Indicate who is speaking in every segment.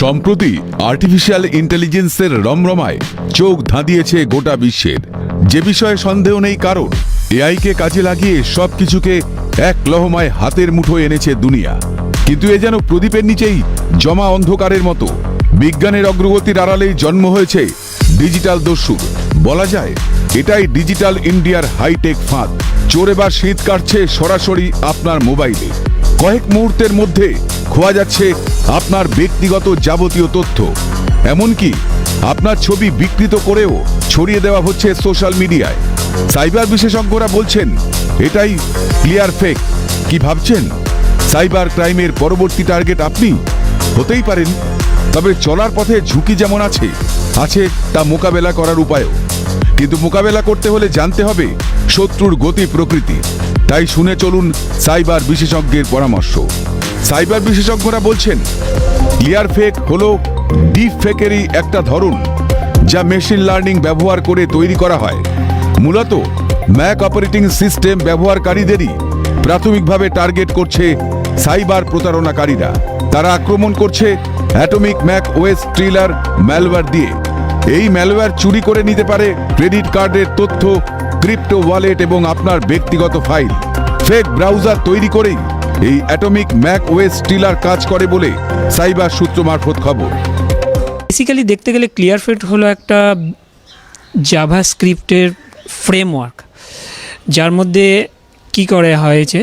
Speaker 1: সম্প্রতি আর্টিফিশিয়াল ইন্টেলিজেন্সের রমরমায় চোখ ধাঁধিয়েছে গোটা বিশ্বের। যে বিষয়ে সন্দেহ নেই কারণ, এআইকে কাজে লাগিয়ে সবকিছুকে এক লহমায় হাতের মুঠোয় এনেছে দুনিয়া। কিন্তু এ যেন প্রদীপের নিচেই জমা অন্ধকারের মতো। বিজ্ঞানের অগ্রগতির আড়ালেই জন্ম হয়েছে ডিজিটাল দস্যুর। বলা যায় এটাই ডিজিটাল ইন্ডিয়ার হাইটেক ফাঁদ। চোর এবার শীত কাটছে সরাসরি আপনার মোবাইলে। কয়েক মুহূর্তের মধ্যে খোয়া যাচ্ছে আপনার ব্যক্তিগত যাবতীয় তথ্য। এমনকি আপনার ছবি বিকৃত করেও ছড়িয়ে দেওয়া হচ্ছে সোশ্যাল মিডিয়ায়। সাইবার বিশেষজ্ঞরা বলছেন এটাই ক্লিয়ার ফেক। কি ভাবছেন সাইবার ক্রাইমের পরবর্তী টার্গেট আপনি হতেই পারেন? তবে চলার পথে ঝুঁকি যেমন আছে তা মোকাবেলা করার উপায়ও। কিন্তু মোকাবেলা করতে হলে জানতে হবে শত্রুর গতি প্রকৃতি। তাই শুনে চলুন সাইবার বিশেষজ্ঞের পরামর্শ। সাইবার বিশেষজ্ঞরা বলছেন ক্লিয়ার ফেক হলো ডিপ ফেকেরই একটা ধরন, যা মেশিন লার্নিং ব্যবহার করে তৈরি করা হয়। মূলত ম্যাক অপারেটিং সিস্টেম ব্যবহারকারীদেরই প্রাথমিকভাবে টার্গেট করছে সাইবার প্রতারণাকারীরা। তারা আক্রমণ করছে atomic Mac OS tiller malware দিয়ে। এই ম্যালওয়্যার চুরি করে নিতে পারে ক্রেডিট কার্ডের তথ্য, ক্রিপ্টো ওয়ালেট এবং আপনার ব্যক্তিগত ফাইল। ফেক ব্রাউজার তৈরি করেই এই অ্যাটমিক ম্যাক ওএস ট্রিলার কাজ করে বলে সাইবার সূত্র মারফত খবর।
Speaker 2: বেসিক্যালি দেখতে গেলে ক্লিয়ার ফেক হলো একটা জাভাস্ক্রিপ্টের ফ্রেমওয়ার্ক, যার মধ্যে কি করে হয়েছে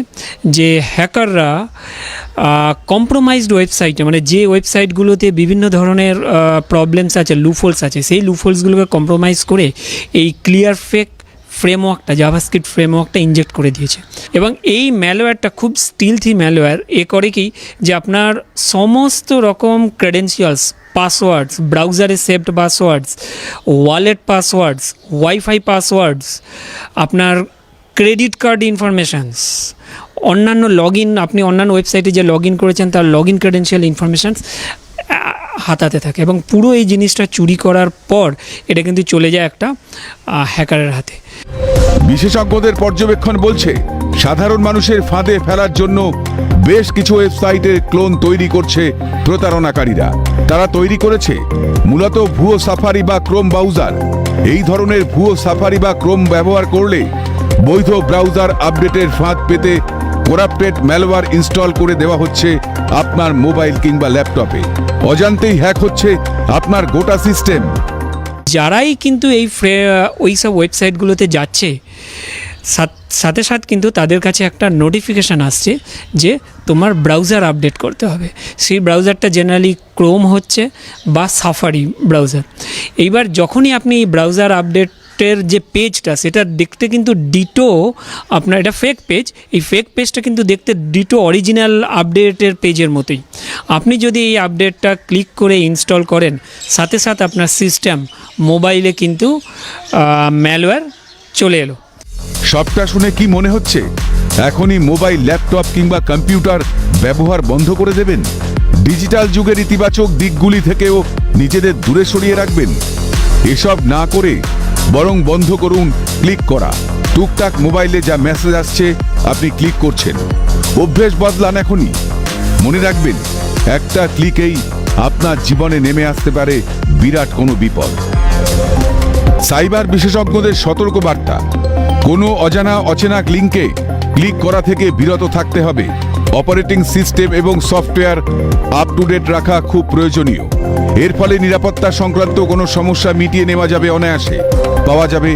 Speaker 2: যে হ্যাকাররা কম্প্রোমাইজড ওয়েবসাইটে, মানে যে ওয়েবসাইটগুলোতে বিভিন্ন ধরনের প্রবলেমস আছে, লুফোলস আছে, সেই লুফোলসগুলোকে কম্প্রোমাইজ করে এই ক্লিয়ার ফেক ফ্রেমওয়ার্কটা, জাভাস্ক্রিপ্ট ফ্রেমওয়ার্কটা ইনজেক্ট করে দিয়েছে। এবং এই ম্যালওয়্যারটা খুব স্টিলথি ম্যালওয়্যার। এ করে কি যে আপনার সমস্ত রকম ক্রেডেন্সিয়ালস, পাসওয়ার্ডস, ব্রাউজারে saved passwords, wallet passwords, wifi passwords, আপনার ক্রেডিট কার্ড ইনফরমেশানস, অন্যান্য আপনি অন্যান্য ওয়েবসাইটে যে লগ ইন করেছেন তার লগ ইন ক্রেডেন্সিয়াল ইনফরমেশানস হাতাতে থাকে। এবং পুরো এই জিনিসটা চুরি করার পর এটা কিন্তু চলে যায় একটা হ্যাকারের হাতে।
Speaker 1: বিশেষজ্ঞদের পর্যবেক্ষণ বলছে সাধারণ মানুষের ফাঁদে ফেলার জন্য বেশ কিছু ওয়েবসাইটের ক্লোন তৈরি করছে প্রতারণাকারীরা। তারা তৈরি করেছে মূলত ভুয়ো সাফারি বা ক্রোম ব্রাউজার। এই ধরনের ভুয়ো সাফারি বা ক্রোম ব্যবহার করলে বৈধ ব্রাউজার আপডেটের ফাঁদ পেতে করাপ্টেড ম্যালওয়্যার ইনস্টল করে দেওয়া হচ্ছে আপনার মোবাইল কিংবা ল্যাপটপে। অজান্তেই হ্যাক হচ্ছে আপনার গোটা সিস্টেম।
Speaker 2: যারাই কিন্তু ওই সব ওয়েবসাইটগুলোতে যাচ্ছে, সাথে সাথে কিন্তু তাদের কাছে একটা নোটিফিকেশান আসছে যে তোমার ব্রাউজার আপডেট করতে হবে। সেই ব্রাউজারটা জেনারেলি ক্রোম হচ্ছে বা সাফারি ব্রাউজার। এইবার যখনই আপনি এই ব্রাউজার আপডেটের যে পেজটা, সেটা দেখতে কিন্তু ডিটো আপনার, এটা ফেক পেজ, এই ফেক পেজটা কিন্তু দেখতে ডিটো অরিজিনাল আপডেটের পেজের মতোই। আপনি যদি এই আপডেটটা ক্লিক করে ইনস্টল করেন, সাথে সাথে আপনার সিস্টেম, মোবাইলে কিন্তু ম্যালওয়্যার চলে এলো।
Speaker 1: সবটা শুনে কি মনে হচ্ছে এখনই মোবাইল, ল্যাপটপ কিংবা কম্পিউটার ব্যবহার বন্ধ করে দেবেন? ডিজিটাল যুগের ইতিবাচক দিকগুলি থেকেও নিজেদের দূরে সরিয়ে রাখবেন? এসব না করে বরং বন্ধ করুন ক্লিক করা। টুকটাক মোবাইলে যা মেসেজ আসছে আপনি ক্লিক করছেন। অভ্যেস বদলান এখনই। মনে রাখবেন, একটা ক্লিকেই আপনার জীবনে নেমে আসতে পারে বিরাট কোনো বিপদ। সাইবার বিশেষজ্ঞদের সতর্ক বার্তা: কোনো অচেনা লিঙ্কে ক্লিক করা থেকে বিরত থাকতে হবে। অপারেটিং সিস্টেম এবং সফটওয়্যার আপ টু ডেট রাখা খুব প্রয়োজনীয়। এর ফলে নিরাপত্তা সংক্রান্ত কোনো সমস্যা মিটিয়ে নেওয়া যাবে অনায়াসে। পাওয়া যাবে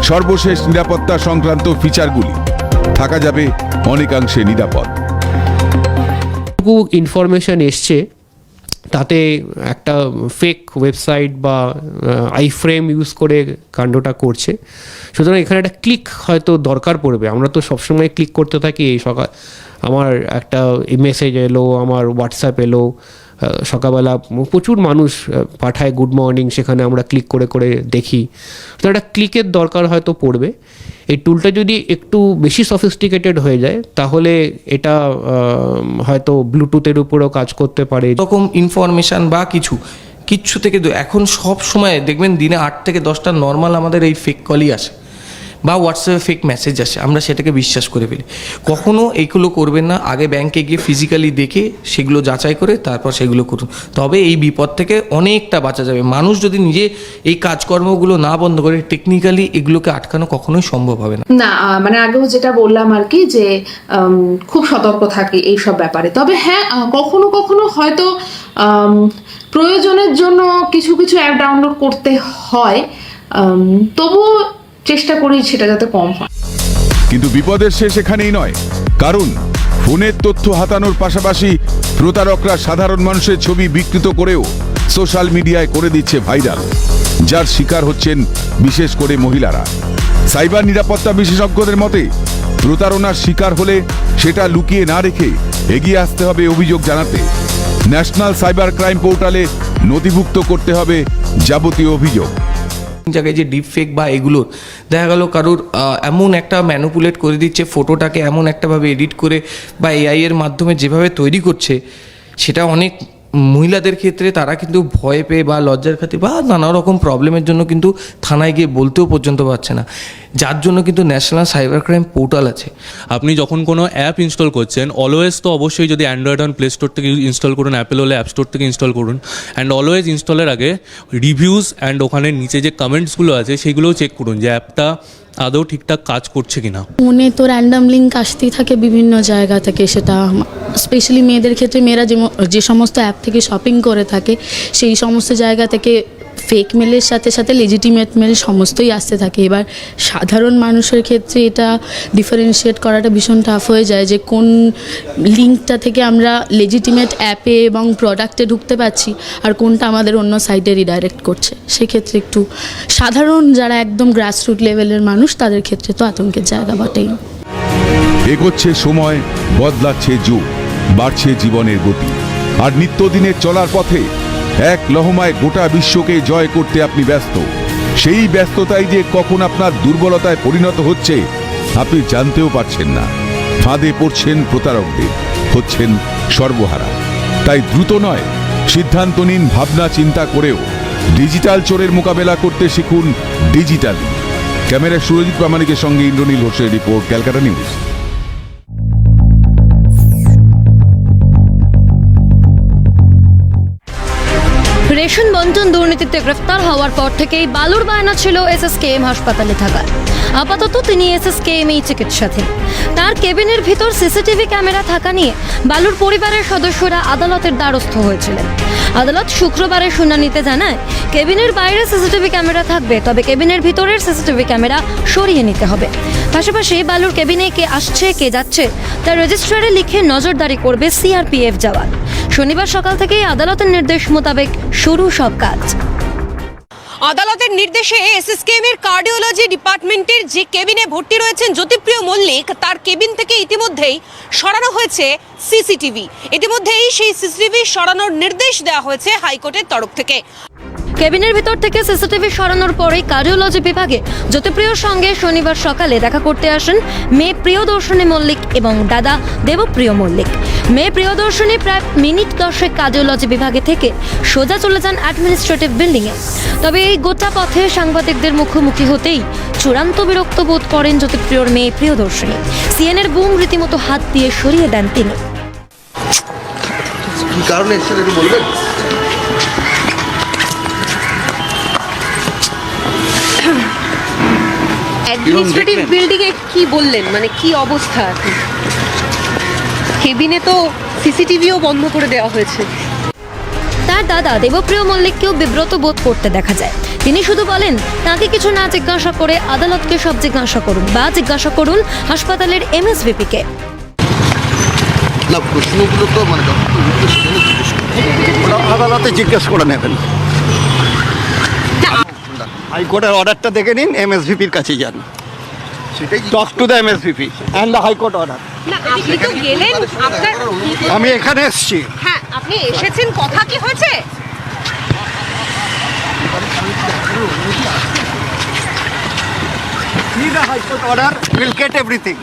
Speaker 1: সর্বশেষ নিরাপত্তা সংক্রান্ত ফিচারগুলি। থাকা যাবে অনেকাংশে নিরাপদ।
Speaker 3: ইনফরমেশন এসছে তাতে একটা ফেক ওয়েবসাইট বা আইফ্রেম ইউজ করে কাণ্ডটা করছে। সুতরাং এখানে একটা ক্লিক হয়তো দরকার পড়বে। আমরা তো সবসময় ক্লিক করতে থাকি। এই আমার একটা মেসেজ এলো, আমার হোয়াটসঅ্যাপ এলো, সকালবেলা প্রচুর মানুষ পাঠায় গুড মর্নিং, সেখানে আমরা ক্লিক করে করে দেখি। তো একটা ক্লিকের দরকার হয়তো পড়বে। এই টুলটা যদি একটু বেশি সফিস্টিকেটেড হয়ে যায় তাহলে এটা হয়তো ব্লুটুথের উপরেও কাজ করতে পারে।
Speaker 4: এরকম ইনফরমেশান বা কিচ্ছু থেকে এখন সব সময় দেখবেন দিনে 8 থেকে 10টা নর্মাল আমাদের এই ফেক কলই আসে। বা হোয়াটসঅ্যাপে ফেক মেসেজ আসে, আমরা সেটাকে বিশ্বাস করে ফেলি। কখনও এইগুলো করবেন না, আগে ব্যাংকে গিয়ে ফিজিক্যালি দেখে সেগুলো যাচাই করে তারপর সেগুলো করুন, তবে এই বিপদ থেকে অনেকটা বাঁচা যাবে। মানুষ যদি নিজে এই কাজকর্মগুলো না বন্ধ করে, টেকনিক্যালি এগুলোকে আটকানো কখনোই সম্ভব হবে না।
Speaker 5: না মানে আগেও যেটা বললাম আর কি, যে খুব সতর্ক থাকে এইসব ব্যাপারে। তবে হ্যাঁ, কখনো কখনো হয়তো প্রয়োজনের জন্য কিছু কিছু অ্যাপ ডাউনলোড করতে হয়, তবুও চেষ্টা করি সেটা যাতে কম হয়।
Speaker 1: কিন্তু বিপদের শেষ এখানেই নয়, কারণ ফোনের তথ্য হাতানোর পাশাপাশি প্রতারকরা সাধারণ মানুষের ছবি বিকৃত করেও সোশ্যাল মিডিয়ায় করে দিচ্ছে ভাইরাল, যার শিকার হচ্ছেন বিশেষ করে মহিলারা। সাইবার নিরাপত্তা বিশেষজ্ঞদের মতে প্রতারণার শিকার হলে সেটা লুকিয়ে না রেখে এগিয়ে আসতে হবে অভিযোগ জানাতে। ন্যাশনাল সাইবার ক্রাইম পোর্টালে নথিভুক্ত করতে হবে যাবতীয় অভিযোগ।
Speaker 4: জায়গায় যে ডিপ ফেক বা এগুলোর দেখা গেল কারোর এমন একটা ম্যানুপুলেট করে দিচ্ছে, ফটোটাকে এমন একটাভাবে এডিট করে বা এআই এর মাধ্যমে যেভাবে তৈরি করছে, সেটা অনেক মহিলাদের ক্ষেত্রে তারা কিন্তু ভয় পেয়ে বা লজ্জার খাতির বা নানা রকম প্রবলেমের জন্য কিন্তু থানায় গিয়ে বলতেও পর্যন্ত পারছে না, যার জন্য কিন্তু ন্যাশনাল সাইবার ক্রাইম পোর্টাল আছে।
Speaker 6: আপনি যখন কোনো অ্যাপ ইনস্টল করছেন, অলওয়েজ তো অবশ্যই যদি অ্যান্ড্রয়েড অন প্লে স্টোর থেকে ইনস্টল করুন, অ্যাপেল হলে অ্যাপ স্টোর থেকে ইনস্টল করুন, অ্যান্ড অলওয়েজ ইনস্টলের আগে রিভিউজ অ্যান্ড ওখানে নিচে যে কমেন্টসগুলো আছে সেগুলোও চেক করুন যে অ্যাপটা আদৌ ঠিকঠাক কাজ করছে কিনা।
Speaker 7: ফোনে তো র্যান্ডাম লিঙ্ক আসতেই থাকে বিভিন্ন জায়গা থেকে, সেটা স্পেশালি মেয়েদের ক্ষেত্রে, মেয়েরা যে সমস্ত অ্যাপ থেকে শপিং করে থাকে সেই সমস্ত জায়গা থেকে ফেক মেলের সাথে সাথে লেজিটিমেট মেল সমস্তই আসতে থাকে। এবার সাধারণ মানুষের ক্ষেত্রে এটা ডিফারেন্সিয়েট করাটা ভীষণ টাফ হয়ে যায় যে কোন লিঙ্কটা থেকে আমরা লেজিটিমেট অ্যাপে এবং প্রোডাক্টে ঢুকতে পারছি আর কোনটা আমাদের অন্য সাইটে রিডাইরেক্ট করছে। সেক্ষেত্রে একটু সাধারণ যারা একদম গ্রাসরুট লেভেলের মানুষ তাদের ক্ষেত্রে তো আতঙ্কের জায়গা বটেই।
Speaker 1: এগোচ্ছে সময়, বদলাচ্ছে যুগ, বাড়ছে জীবনের গতি, আর নিত্যদিনের চলার পথে এক লহমায় গোটা বিশ্বকে জয় করতে আপনি ব্যস্ত। সেই ব্যস্ততাই যে কখন আপনার দুর্বলতায় পরিণত হচ্ছে আপনি জানতেও পারছেন না। ফাঁদে পড়ছেন প্রতারকদের, হচ্ছেন সর্বহারা। তাই দ্রুত নয়, সিদ্ধান্ত নিন ভাবনা চিন্তা করেও। ডিজিটাল চোরের মোকাবেলা করতে শিখুন ডিজিটালি। ক্যামেরায় সুরজিৎ প্রামাণিকের সঙ্গে ইন্দ্রনীল ঘোষের রিপোর্ট, ক্যালকাটা নিউজ।
Speaker 8: রেশন বন্টন দুর্নীতিতে গ্রেফতার হওয়ার পর থেকেই বালুর বায়না ছিল এসএসকেএম হাসপাতালে থাকার। আপাতত তিনি এসএসকেএম-এই চিকিৎসাধীন। তার কেবিনের ভিতর সিসিটিভি ক্যামেরা থাকা নিয়ে বালুর পরিবারের সদস্যরা আদালতের দ্বারস্থ হয়েছিলেন। আদালত শুক্রবারের শুনানিতে জানায়, কেবিনের বাইরে সিসিটিভি ক্যামেরা থাকবে, তবে কেবিনের ভিতরের সিসিটিভি ক্যামেরা সরিয়ে নিতে হবে। পাশাপাশি বালুর কেবিনে কে আসছে কে যাচ্ছে তা রেজিস্ট্রারে লিখে নজরদারি করবে সিআরপিএফ জওয়ান। শনিবার সকাল থেকেই আদালতের নির্দেশ মোতাবেক শুরু সব কাজ।
Speaker 9: আদালতের নির্দেশে এসএসকেএম এর কার্ডিওলজি ডিপার্টমেন্টের যে কেবিনে ভর্তি রয়েছেন জ্যোতিপ্রিয় মল্লিক, তার কেবিন থেকে ইতিমধ্যেই সরানো হয়েছে সিসিটিভি। ইতিমধ্যেই সেই সিসিটিভি সরানোর নির্দেশ দেওয়া হয়েছে হাইকোর্টের তরফ থেকে।
Speaker 8: কেবিনের ভিতর থেকে সিসিটিভি সরানোর পরেই কার্ডিওলজি বিভাগে জ্যোতিপ্রিয়র সঙ্গে শনিবার সকালে দেখা করতে আসেন মেয়ে প্রিয়দর্শনী মল্লিক এবং দাদা দেবপ্রিয় মল্লিক। মেয়ে প্রিয়দর্শনী প্রায় মিনিট 10 কার্ডিওলজি বিভাগে থেকে সোজা চলে যান অ্যাডমিনিস্ট্রেটিভ বিল্ডিংয়ে। তবে এই গোটা পথে সাংবাদিকদের মুখোমুখি হতেই চূড়ান্ত বিরক্ত বোধ করেন জ্যোতিপ্রিয়র মেয়ে প্রিয়দর্শনী। সিএনের বুম রীতিমতো হাত দিয়ে সরিয়ে দেন তিনি।
Speaker 10: কি কারণে এসেছেন একটু বলবেন?
Speaker 9: অ্যাডমিনিস্ট্রেটিভ বিল্ডিং এ কি বললেন, মানে কি অবস্থা এখন? কেবিনে তো সিসিটিভিও বন্ধ করে দেওয়া হয়েছে।
Speaker 8: তার দাদা দেবপ্রিয় মল্লিককেও বিব্রত বোধ করতে দেখা যায়। তিনি শুধু বলেন, তাকে কিছু না জিজ্ঞাসা করে আদালতকে সব জিজ্ঞাসা করুন, বা জিজ্ঞাসা করুন হাসপাতালের এমএসভিপি কে।
Speaker 10: না, প্রশ্নগুলো তো মানে আদালতে জিজ্ঞেস করে নেবেন। হাইকোর্টের অর্ডারটা দেখে নিন, এমএসভিপির কাছে যান। Talk to the MSVP and the high court order.
Speaker 9: না, আপনি তো গেলেন, আপনার
Speaker 10: আমি এখানে এসেছি।
Speaker 9: হ্যাঁ, আপনি এসেছেন, কথা কি হয়েছে?
Speaker 10: High court order will get everything.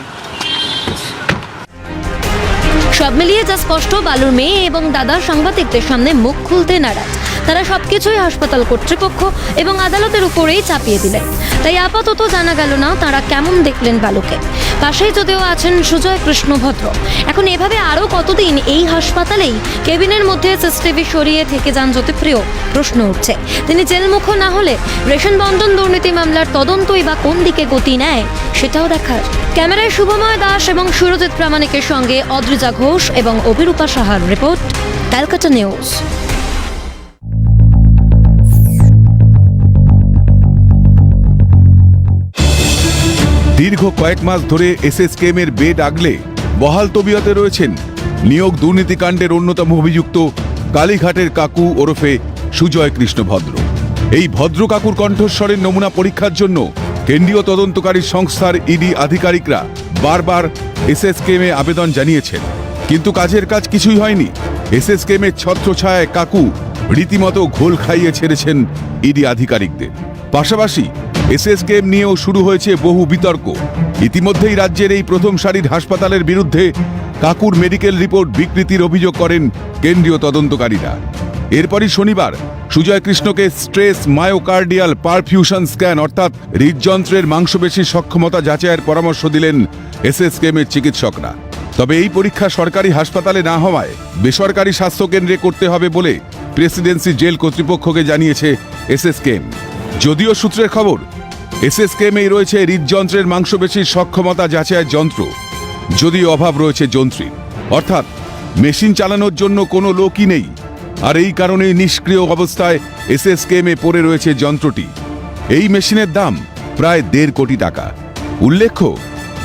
Speaker 8: সব মিলিয়ে যা স্পষ্ট, বালুর মেয়ে এবং দাদা সাংবাদিকদের সামনে মুখ খুলতে নারাজ। তারা সবকিছুই হাসপাতাল কর্তৃপক্ষ এবং আদালতের উপরেই চাপিয়ে দিলেন। তাই আপাতত জানা গেল না তারা কেমন দেখলেন বালুকে। পাশেই যদিও আছেন সুজয় কৃষ্ণ ভদ্র। এখন এভাবে আরও কতদিন এই হাসপাতালেই কেবিনের মধ্যে সিসিটিভি সরিয়ে থেকে যান জ্যোতিপ্রিয়, প্রশ্ন উঠছে। তিনি জেলমুখ না হলে রেশন বন্টন দুর্নীতি মামলার তদন্তই বা কোন দিকে গতি নেয় সেটাও দেখার। ক্যামেরায় শুভময় দাস এবং সুরজিৎ প্রামাণিকের সঙ্গে অদ্রিজা ঘোষ এবং অভিরূপা সাহার রিপোর্ট, ক্যালকাটা নিউজ।
Speaker 1: দীর্ঘ কয়েক মাস ধরে এসএসকেএমের বেড আগলে বহাল তবিয়তে রয়েছেন নিয়োগ দুর্নীতিকাণ্ডের অন্যতম অভিযুক্ত কালীঘাটের কাকু ওরফে সুজয় কৃষ্ণ ভদ্র। এই ভদ্র কাকুর কণ্ঠস্বরের নমুনা পরীক্ষার জন্য কেন্দ্রীয় তদন্তকারী সংস্থার ইডি আধিকারিকরা বারবার এসএসকেএমে আবেদন জানিয়েছেন, কিন্তু কাজের কাজ কিছুই হয়নি। এসএসকেএমের ছত্রছায়ায় কাকু রীতিমতো ঘোল খাইয়ে ছেড়েছেন ইডি আধিকারিকদের। পাশাপাশি এসএসকেএম নিয়েও শুরু হয়েছে বহু বিতর্ক। ইতিমধ্যেই রাজ্যের এই প্রথম সারির হাসপাতালের বিরুদ্ধে কাকুর মেডিকেল রিপোর্ট বিকৃতির অভিযোগ করেন কেন্দ্রীয় তদন্তকারীরা। এরপরই শনিবার সুজয় কৃষ্ণকে স্ট্রেস মায়োকার্ডিয়াল পারফিউশন স্ক্যান অর্থাৎ হৃদযন্ত্রের মাংসপেশির সক্ষমতা যাচাইয়ের পরামর্শ দিলেন এসএসকেএমের চিকিৎসকরা। তবে এই পরীক্ষা সরকারি হাসপাতালে না হওয়ায় বেসরকারি স্বাস্থ্যকেন্দ্রে করতে হবে বলে প্রেসিডেন্সি জেল কর্তৃপক্ষকে জানিয়েছে এসএসকেএম। যদিও সূত্রের খবর, এসএসকেএমেই রয়েছে হৃদযন্ত্রের মাংসপেশির সক্ষমতা যাচাইয়ের যন্ত্র, যদিও অভাব রয়েছে যন্ত্রীর, অর্থাৎ মেশিন চালানোর জন্য কোনো লোকই নেই। আর এই কারণেই নিষ্ক্রিয় অবস্থায় এসএসকেএমে পড়ে রয়েছে যন্ত্রটি। এই মেশিনের দাম প্রায় 1.5 কোটি টাকা। উল্লেখ্য,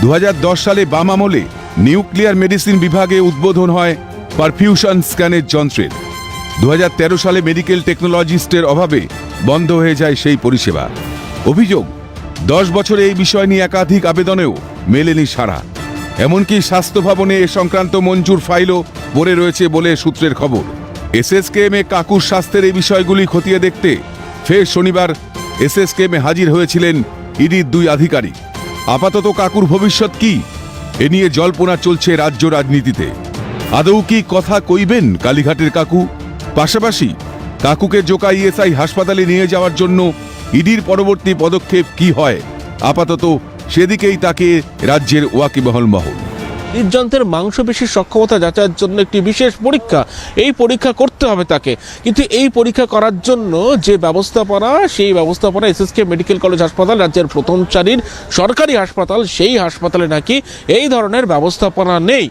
Speaker 1: 2010 সালে বাম আমলে নিউক্লিয়ার মেডিসিন বিভাগে উদ্বোধন হয় পারফিউশন স্ক্যানের যন্ত্রের। 2013 সালে মেডিকেল টেকনোলজিস্টের অভাবে বন্ধ হয়ে যায় সেই পরিষেবা। অভিযোগ, 10 বছরে এই বিষয় নিয়ে একাধিক আবেদনেও মেলেনি সাড়া। এমনকি স্বাস্থ্য ভবনে এ সংক্রান্ত মঞ্জুর ফাইলও পড়ে রয়েছে বলে সূত্রের খবর। এসএসকেএমে কাকুর স্বাস্থ্যের এই বিষয়গুলি খতিয়ে দেখতে ফের শনিবার এসএসকেএমে হাজির হয়েছিলেন ইডির 2 আধিকারিক। আপাতত কাকুর ভবিষ্যৎ কি, এ নিয়ে জল্পনা চলছে রাজ্য রাজনীতিতে। আদৌ কি কথা কইবেন কালীঘাটের কাকু? পাশাপাশি কাকুকে জোকা ইএসআই হাসপাতালে নিয়ে যাওয়ার জন্য ইডির পরবর্তী পদক্ষেপ কি হয়, আপাতত সেদিকেই তাকে রাজ্যের ওয়াকিবহল মহল।
Speaker 11: হৃদযন্ত্রের মাংসপেশির সক্ষমতা যাচাইয়ের জন্য একটি বিশেষ পরীক্ষা, এই পরীক্ষা করতে হবে তাকে। কিন্তু এই পরীক্ষা করার জন্য যে ব্যবস্থাপনা, সেই ব্যবস্থাপনা এসএসকে মেডিকেল কলেজ হাসপাতাল, রাজ্যের প্রথম সারির সরকারি হাসপাতাল, সেই হাসপাতালে নাকি এই ধরনের ব্যবস্থাপনা নেই।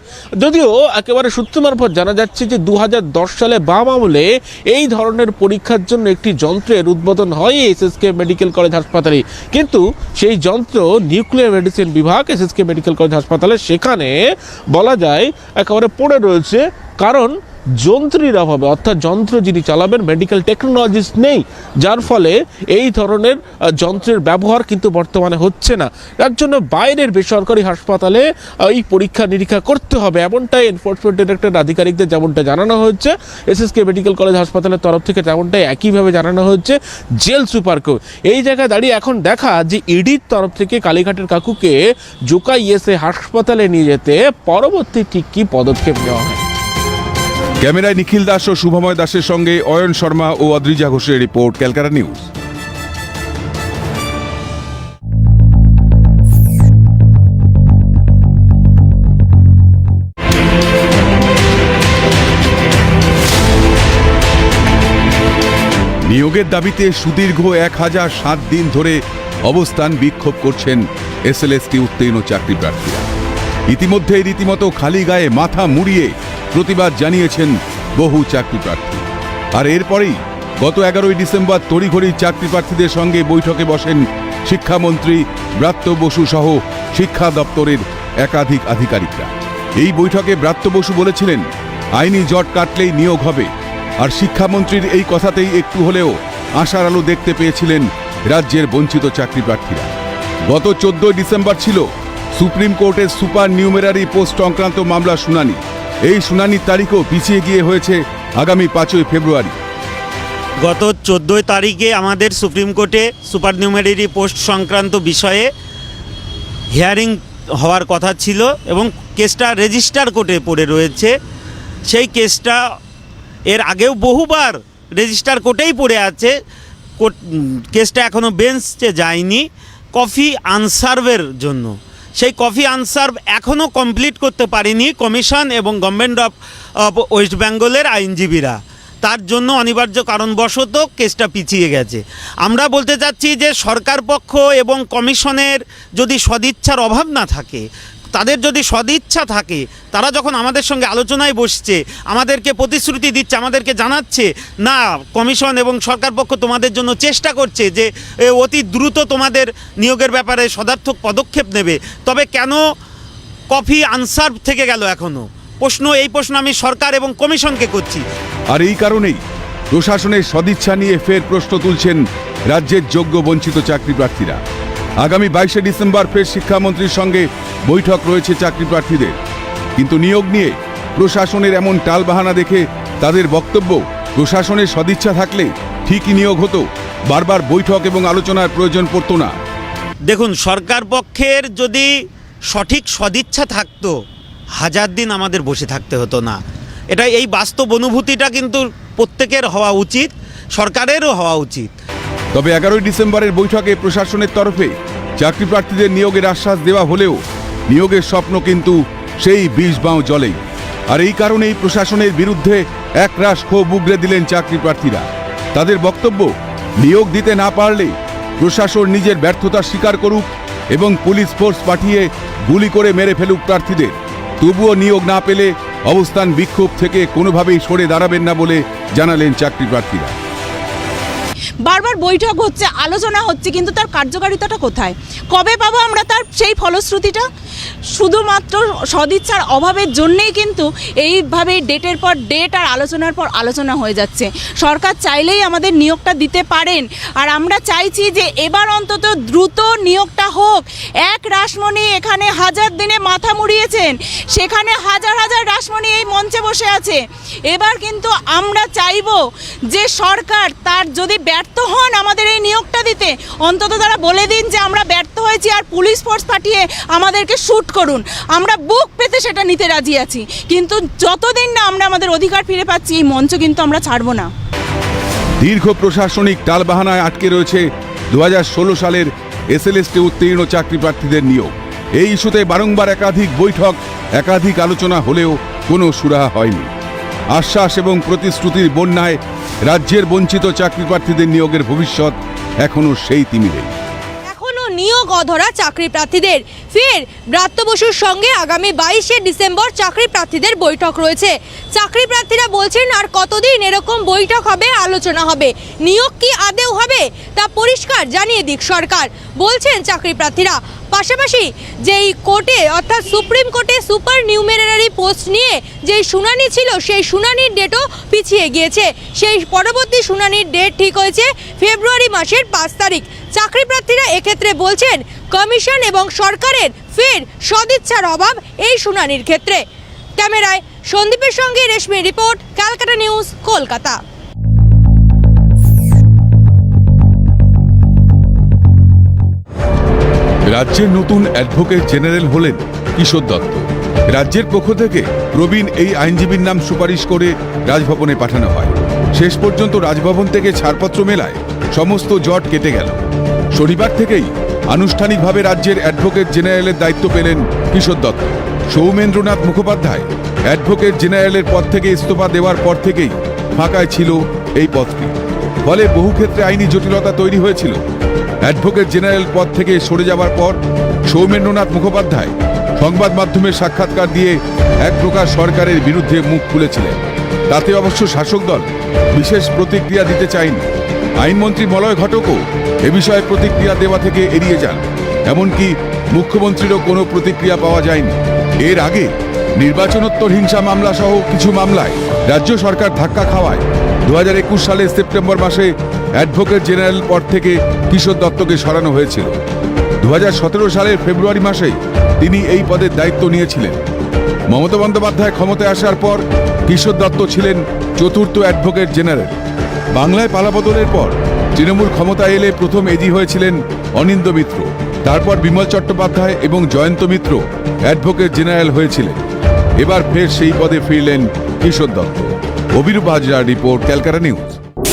Speaker 11: যদিও একেবারে সূত্র মারফত জানা যাচ্ছে যে 2010 সালে বাম আমলে এই ধরনের পরীক্ষার জন্য একটি যন্ত্রের উদ্বোধন হয় এসএসকে মেডিকেল কলেজ হাসপাতালে, কিন্তু সেই যন্ত্র নিউক্লিয়ার মেডিসিন বিভাগ এসএসকে মেডিকেল কলেজ হাসপাতালে সেখানে বলা যায় একেবারে পড়ে রয়েছে, কারণ যন্ত্রীর অভাবে, অর্থাৎ যন্ত্র যিনি চালাবেন মেডিকেল টেকনোলজিস্ট নেই, যার ফলে এই ধরনের যন্ত্রের ব্যবহার কিন্তু বর্তমানে হচ্ছে না। যার জন্য বাইরের বেসরকারি হাসপাতালে এই পরীক্ষা নিরীক্ষা করতে হবে, এমনটাই এনফোর্সমেন্ট ডিরেক্টরেট আধিকারিকদের যেমনটা জানানো হচ্ছে, এসএসকে মেডিকেল কলেজ হাসপাতালের তরফ থেকে তেমনটাই একইভাবে জানানো হচ্ছে জেল সুপারকেও। এই জায়গায় দাঁড়িয়ে এখন দেখা যে ইডির তরফ থেকে কালীঘাটের কাকুকে জোকা ইএসআই হাসপাতালে নিয়ে যেতে পরবর্তী ঠিক কী পদক্ষেপ নেওয়া হয়।
Speaker 1: ক্যামেরায় নিখিল দাস ও শুভময় দাসের সঙ্গে অয়ন শর্মা ও অদ্রিজা ঘোষের রিপোর্ট, ক্যালকাটা নিউজ। নিয়োগের দাবিতে সুদীর্ঘ 1007 দিন ধরে অবস্থান বিক্ষোভ করছেন এসএলএসটি উত্তীর্ণ চাকরি প্রার্থীরা। ইতিমধ্যে রীতিমতো খালি গায়ে মাথা মুড়িয়ে প্রতিবাদ জানিয়েছেন বহু চাকরি প্রার্থী। আর এরপরেই গত 11 ডিসেম্বর তড়িঘড়ি চাকরি প্রার্থীদের সঙ্গে বৈঠকে বসেন শিক্ষামন্ত্রী ব্রাত্য বসু সহ শিক্ষা দপ্তরের একাধিক আধিকারিকরা। এই বৈঠকে ব্রাত্য বসু বলেছিলেন, আইনি জট কাটলেই নিয়োগ হবে। আর শিক্ষামন্ত্রীর এই কথাতেই একটু হলেও আশার আলো দেখতে পেয়েছিলেন রাজ্যের বঞ্চিত চাকরি প্রার্থীরা। গত 14 ডিসেম্বর ছিল সুপ্রিম কোর্টের সুপার নিউমেরারি পোস্ট সংক্রান্ত মামলার শুনানি। এই শুনানির তারিখও পিছিয়ে গিয়ে হয়েছে আগামী 5 ফেব্রুয়ারি।
Speaker 12: গত 14 তারিখে আমাদের সুপ্রিম কোর্টে সুপার নিউমেরারি পোস্ট সংক্রান্ত বিষয়ে হিয়ারিং হওয়ার কথা ছিল এবং কেসটা রেজিস্টার কোর্টে পড়ে রয়েছে। সেই কেসটা এর আগেও বহুবার রেজিস্টার কোর্টেই পড়ে আছে, কেসটা এখনও বেঞ্চে যায়নি কফি আনসার্ভের জন্য। সেই কফি আনসার্ভ এখনও কমপ্লিট করতে পারেনি কমিশন এবং গভর্নমেন্ট অফ ওয়েস্ট বেঙ্গলের আইনজীবীরা, তার জন্য অনিবার্য কারণবশত কেসটা পিছিয়ে গেছে। আমরা বলতে চাচ্ছি যে সরকার পক্ষ এবং কমিশনের যদি সদিচ্ছার অভাব না থাকে, তাদের যদি সদিচ্ছা থাকে, তারা যখন আমাদের সঙ্গে আলোচনায় বসছে, আমাদেরকে প্রতিশ্রুতি দিচ্ছে, আমাদেরকে জানাচ্ছে না কমিশন এবং সরকার পক্ষ তোমাদের জন্য চেষ্টা করছে যে অতি দ্রুত তোমাদের নিয়োগের ব্যাপারে সদার্থক পদক্ষেপ নেবে, তবে কেন কফি আনসার্ভ থেকে গেল এখনও? এই প্রশ্ন আমি সরকার এবং কমিশনকে করছি।
Speaker 1: আর এই কারণেই প্রশাসনের সদিচ্ছা নিয়ে ফের প্রশ্ন তুলছেন রাজ্যের যোগ্য বঞ্চিত চাকরি প্রার্থীরা। আগামী 22শে ডিসেম্বর ফের শিক্ষামন্ত্রীর সঙ্গে বৈঠক রয়েছে চাকরি প্রার্থীদের, কিন্তু নিয়োগ নিয়ে প্রশাসনের এমন টালবাহানা দেখে তাদের বক্তব্য, প্রশাসনের সদিচ্ছা থাকলে ঠিকই নিয়োগ হতো, বারবার বৈঠক এবং আলোচনার প্রয়োজন পড়তো না।
Speaker 12: দেখুন, সরকার পক্ষের যদি সঠিক সদিচ্ছা থাকতো, 1000 দিন আমাদের বসে থাকতে হতো না। এই বাস্তব অনুভূতিটা কিন্তু প্রত্যেকের হওয়া উচিত, সরকারেরও হওয়া উচিত।
Speaker 1: তবে 11ই ডিসেম্বরের বৈঠকে প্রশাসনের তরফে চাকরি প্রার্থীদের নিয়োগের আশ্বাস দেওয়া হলেও নিয়োগের স্বপ্ন কিন্তু সেই 20 বাঁও জলেই। আর এই কারণেই প্রশাসনের বিরুদ্ধে একরাশ ক্ষোভ উগরে দিলেন চাকরি প্রার্থীরা। তাদের বক্তব্য, নিয়োগ দিতে না পারলে প্রশাসন নিজের ব্যর্থতা স্বীকার করুক এবং পুলিশ ফোর্স পাঠিয়ে গুলি করে মেরে ফেলুক প্রার্থীদের, তবুও নিয়োগ না পেলে অবস্থান বিক্ষোভ থেকে কোনোভাবেই সরে দাঁড়াবেন না বলে জানালেন চাকরি প্রার্থীরা।
Speaker 13: বারবার বৈঠক হচ্ছে, আলোচনা হচ্ছে, কিন্তু তার কার্যকারিতাটা কোথায়? কবে পাবো আমরা তার সেই ফলশ্রুতিটা? শুধুমাত্র সদিচ্ছার অভাবের জন্যেই কিন্তু এইভাবে ডেটের পর ডেট আর আলোচনার পর আলোচনা হয়ে যাচ্ছে। সরকার চাইলেই আমাদের নিয়োগটা দিতে পারেন, আর আমরা চাইছি যে এবার অন্তত দ্রুত নিয়োগটা হোক। এক রাসমণি এখানে 1000 দিনে মাথা মুড়িয়েছেন, সেখানে হাজার হাজার রাসমণি এই মঞ্চে বসে আছে। এবার কিন্তু আমরা চাইব যে সরকার তার যদি ব্যর্থ হন আমাদের এই নিয়োগটা দিতে, অন্তত তারা বলে দিন যে আমরা ব্যর্থ হয়েছি আর পুলিশ ফোর্স পাঠিয়ে আমাদেরকে শুট করুন। আমরা বুক পেতে সেটা নিতে রাজি আছি, কিন্তু যতদিন না আমরা আমাদের অধিকার ফিরে পাচ্ছি এই মঞ্চ কিন্তু আমরা ছাড়বো না।
Speaker 1: দীর্ঘ প্রশাসনিক টালবাহানায় আটকে রয়েছে 2016 সালের এসএলএসটি উত্তীর্ণ চাকরি প্রার্থীদের নিয়োগ। এই ইস্যুতে বারংবার একাধিক বৈঠক, একাধিক আলোচনা হলেও কোনো সুরাহা হয়নি। আশ্বাস এবং প্রতিশ্রুতির বন্যায় রাজ্যের বঞ্চিত চাকরি প্রার্থীদের নিয়োগের ভবিষ্যৎ এখনো সেই তিমিরেই।
Speaker 9: এখনো নিয়োগ অধরা চাকরি প্রার্থীদের। ফের ব্রাত্য বসুর সঙ্গে আগামী 22শে ডিসেম্বর চাকরি প্রার্থীদের বৈঠক রয়েছে। চাকরি প্রার্থীরা বলছেন আর কতদিন এরকম বৈঠক হবে, আলোচনা হবে, নিয়োগ কি আদেও হবে তা পরিষ্কার জানিয়ে দিক সরকার, বলছেন চাকরি প্রার্থীরা। পাশাপাশি যেই কোর্টে অর্থাৎ সুপ্রিম কোর্টে সুপার নিউমেরারি পোস্ট নিয়ে যেই শুনানি ছিল সেই শুনানির ডেটও পিছিয়ে গিয়েছে। সেই পরবর্তী শুনানির ডেট ঠিক হয়েছে ফেব্রুয়ারি মাসের 5 তারিখ। চাকরি প্রার্থীরা এক্ষেত্রে বলছেন কমিশন এবং সরকারের ফের সদিচ্ছার অভাব এই শুনানির ক্ষেত্রে। ক্যামেরায় সন্দীপের সঙ্গে রেশমি রিপোর্ট, ক্যালকাটা নিউজ, কলকাতা।
Speaker 1: রাজ্যের নতুন অ্যাডভোকেট জেনারেল হলেন কিশোর দত্ত। রাজ্যের পক্ষ থেকে প্রবীণ এই আইনজীবীর নাম সুপারিশ করে রাজভবনে পাঠানো হয়। শেষ পর্যন্ত রাজভবন থেকে ছাড়পত্র মেলায় সমস্ত জট কেটে গেল। শনিবার থেকেই আনুষ্ঠানিকভাবে রাজ্যের অ্যাডভোকেট জেনারেলের দায়িত্ব পেলেন কিশোর দত্ত। সৌমেন্দ্রনাথ মুখোপাধ্যায় অ্যাডভোকেট জেনারেলের পদ থেকে ইস্তফা দেওয়ার পর থেকেই ফাঁকায় ছিল এই পদটি। ফলে বহু ক্ষেত্রে আইনি জটিলতা তৈরি হয়েছিল। অ্যাডভোকেট জেনারেল পদ থেকে সরে যাওয়ার পর সৌমেন্দ্রনাথ মুখোপাধ্যায় সংবাদ মাধ্যমের সাক্ষাৎকার দিয়ে এক প্রকার সরকারের বিরুদ্ধে মুখ খুলেছিলেন। তাতে অবশ্য শাসক দল বিশেষ প্রতিক্রিয়া দিতে চায়নি। আইনমন্ত্রী মলয় ঘটকও এ বিষয়ে প্রতিক্রিয়া দেওয়া থেকে এড়িয়ে যান। এমনকি মুখ্যমন্ত্রীরও কোনো প্রতিক্রিয়া পাওয়া যায়নি। এর আগে নির্বাচনোত্তর হিংসা মামলা সহ কিছু মামলায় রাজ্য সরকার ধাক্কা খাওয়ায় 2021 সালের সেপ্টেম্বর মাসে অ্যাডভোকেট জেনারেল পদ থেকে কিশোর দত্তকে সরানো হয়েছিল। 2017 সালের ফেব্রুয়ারি মাসে তিনি এই পদের দায়িত্ব নিয়েছিলেন। মমতা বন্দ্যোপাধ্যায় ক্ষমতায় আসার পর কিশোর দত্ত ছিলেন চতুর্থ অ্যাডভোকেট জেনারেল। বাংলায় পালাবদলের পর তৃণমূল ক্ষমতায় এলে প্রথম এজি হয়েছিলেন অনিন্দ্য মিত্র, তারপর বিমল চট্টোপাধ্যায় এবং জয়ন্ত মিত্র অ্যাডভোকেট জেনারেল হয়েছিলেন। এবার ফের সেই পদে ফিরলেন কিশোর দত্ত। অভিরূপ হাজরার রিপোর্ট, ক্যালকাটা নিউজ।